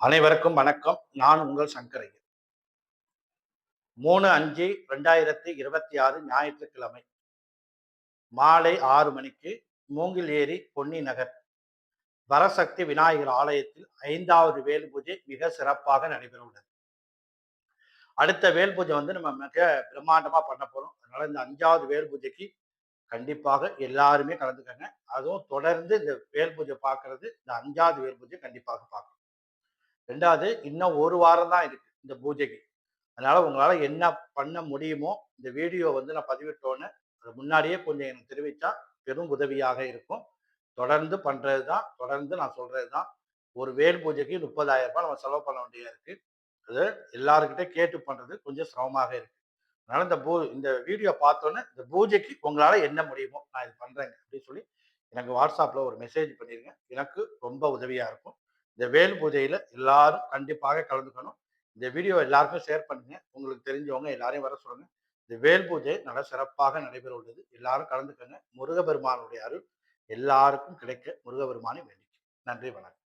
அனைவருக்கும் வணக்கம். நான் உங்கள் சங்கரையன். 3/5/2026 ஞாயிற்றுக்கிழமை மாலை 6 மணிக்கு மூங்கில் ஏரி பொன்னி நகர் வரசக்தி விநாயகர் ஆலயத்தில் 5வது வேல் பூஜை மிக சிறப்பாக நடைபெற உள்ளது. அடுத்த வேல் பூஜை நம்ம மிக பிரம்மாண்டமா பண்ண போறோம். அதனால இந்த 5வது வேல் பூஜைக்கு கண்டிப்பாக எல்லாருமே கலந்துக்கங்க. அதுவும் தொடர்ந்து இந்த வேல் பூஜை பார்க்கறது, இந்த 5வது வேல் பூஜை கண்டிப்பாக பார்க்கணும். 2வது இன்னும் 1 வாரம் தான் இருக்கு இந்த பூஜைக்கு. அதனால உங்களால என்ன பண்ண முடியுமோ, இந்த வீடியோ நான் பதிவிட்டோன்னே, அது முன்னாடியே கொஞ்சம் எனக்கு தெரிவிச்சா பெரும் உதவியாக இருக்கும். தொடர்ந்து பண்றது தான். தொடர்ந்து நான் சொல்றது தான். ஒரு வேல் பூஜைக்கு ரூ. 30,000 நம்ம செலவு பண்ண வேண்டியதா இருக்கு. அது எல்லார்கிட்டயும் கேட்டு பண்றது கொஞ்சம் சிரமமாக இருக்கு. அதனால இந்த வீடியோ பார்த்தோன்னே, இந்த பூஜைக்கு உங்களால என்ன முடியுமோ, நான் இது பண்றேங்க அப்படின்னு சொல்லி எனக்கு WhatsAppல ஒரு மெசேஜ் பண்ணிருங்க. எனக்கு ரொம்ப உதவியா இருக்கும். இந்த வேல் பூஜையில எல்லாரும் கண்டிப்பாக கலந்துக்கணும். இந்த வீடியோ எல்லாருக்கும் ஷேர் பண்ணுங்க. உங்களுக்கு தெரிஞ்சவங்க எல்லாரையும் வர சொல்லுங்க. இந்த வேல் பூஜை நல்ல சிறப்பாக நடைபெற உள்ளது. எல்லாரும் கலந்துக்கங்க. முருகப்பெருமானுடைய அருள் எல்லாருக்கும் கிடைக்க முருகப்பெருமானை வேண்டிக்கிறேன். நன்றி, வணக்கம்.